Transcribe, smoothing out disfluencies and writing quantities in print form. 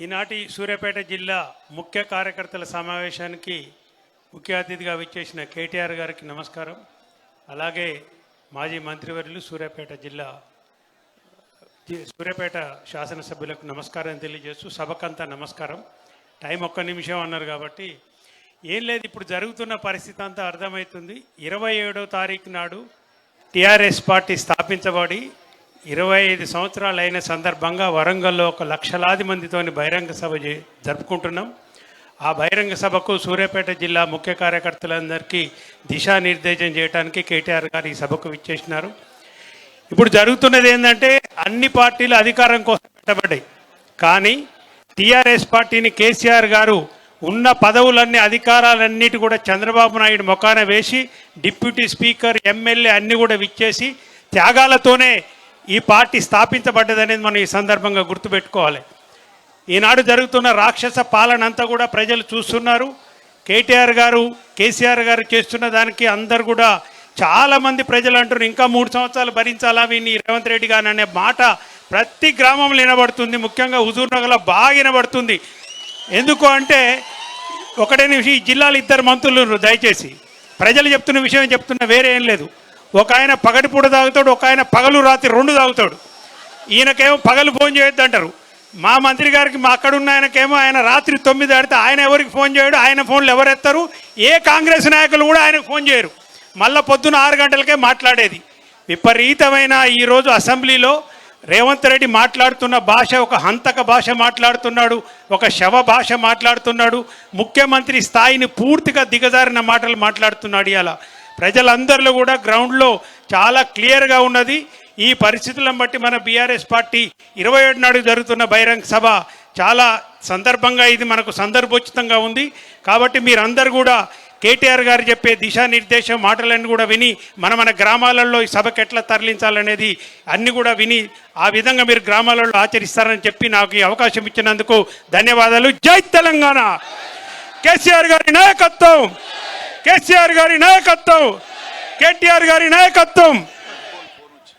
ఈనాటి సూర్యాపేట జిల్లా ముఖ్య కార్యకర్తల సమావేశానికి ముఖ్య అతిథిగా విచ్చేసిన కేటీఆర్ గారికి నమస్కారం. అలాగే మాజీ మంత్రివర్యులు సూర్యాపేట శాసనసభ్యులకు నమస్కారం తెలియజేస్తూ సభకంతా నమస్కారం. టైం ఒక్క నిమిషం అన్నారు కాబట్టి ఏం లేదు, ఇప్పుడు జరుగుతున్న పరిస్థితి అంతా అర్థమవుతుంది. 27వ తారీఖు నాడు టీఆర్ఎస్ పార్టీ స్థాపించబడి 25 సంవత్సరాలు అయిన సందర్భంగా వరంగల్లో ఒక లక్షలాది మందితోని బహిరంగ సభ జరుపుకుంటున్నాం. ఆ బహిరంగ సభకు సూర్యాపేట జిల్లా ముఖ్య కార్యకర్తలందరికీ దిశానిర్దేశం చేయడానికి కేటీఆర్ గారు ఈ సభకు విచ్చేసినారు. ఇప్పుడు జరుగుతున్నది ఏంటంటే అన్ని పార్టీలు అధికారం కోసం పెట్టబడ్డాయి, కానీ టీఆర్ఎస్ పార్టీని కేసీఆర్ గారు ఉన్న పదవులన్నీ అధికారాలన్నిటి కూడా చంద్రబాబు నాయుడు మొఖాన వేసి డిప్యూటీ స్పీకర్ ఎమ్మెల్యే అన్నీ కూడా విచ్చేసి త్యాగాలతోనే ఈ పార్టీ స్థాపించబడ్డదనేది మనం ఈ సందర్భంగా గుర్తుపెట్టుకోవాలి. ఈనాడు జరుగుతున్న రాక్షస పాలన అంతా కూడా ప్రజలు చూస్తున్నారు. కేసీఆర్ గారు చేస్తున్న దానికి అందరు కూడా చాలామంది ప్రజలు అంటున్నారు, ఇంకా 3 సంవత్సరాలు భరించాలా వీని రేవంత్ రెడ్డి గారు అనే మాట ప్రతి గ్రామంలో వినబడుతుంది. ముఖ్యంగా హుజూర్నగర్లో బాగా వినబడుతుంది. ఎందుకు అంటే ఒకటే నిమిషం, ఈ జిల్లాలో 2 మంత్రులు, దయచేసి ప్రజలు చెప్తున్న విషయం చెప్తున్న, వేరే ఏం లేదు. ఒక ఆయన పగటిపూట తాగుతాడు, ఒక ఆయన పగలు రాత్రి 2 తాగుతాడు. ఈయనకేమో పగలు ఫోన్ చేయొద్దు అంటారు. మా మంత్రి గారికి మా అక్కడున్న ఆయనకేమో ఆయన రాత్రి 9 దాటితే ఆయన ఎవరికి ఫోన్ చేయడు, ఆయన ఫోన్లు ఎవరెత్తారు, ఏ కాంగ్రెస్ నాయకులు కూడా ఆయనకు ఫోన్ చేయరు. మళ్ళీ పొద్దున 6 గంటలకే మాట్లాడేది. విపరీతమైన ఈరోజు అసెంబ్లీలో రేవంత్ రెడ్డి మాట్లాడుతున్న భాష ఒక హంతక భాష మాట్లాడుతున్నాడు, ఒక శవ భాష మాట్లాడుతున్నాడు, ముఖ్యమంత్రి స్థాయిని పూర్తిగా దిగజారిన మాటలు మాట్లాడుతున్నాడు. ఇలా ప్రజలందరిలో కూడా గ్రౌండ్లో చాలా క్లియర్గా ఉన్నది. ఈ పరిస్థితులను బట్టి మన బీఆర్ఎస్ పార్టీ 27 నాడు జరుగుతున్న బహిరంగ సభ చాలా సందర్భంగా ఇది మనకు సందర్భోచితంగా ఉంది. కాబట్టి మీరందరూ కూడా కేటీఆర్ గారు చెప్పే దిశానిర్దేశం మాటలన్నీ కూడా విని మన గ్రామాలలో ఈ సభకు ఎట్లా తరలించాలనేది అన్నీ కూడా విని ఆ విధంగా మీరు గ్రామాలలో ఆచరిస్తారని చెప్పి నాకు ఈ అవకాశం ఇచ్చినందుకు ధన్యవాదాలు. జై తెలంగాణ! కేసీఆర్ గారి నాయకత్వం, కేసీఆర్ గారి నాయకత్వం, కేటీఆర్ గారి నాయకత్వం.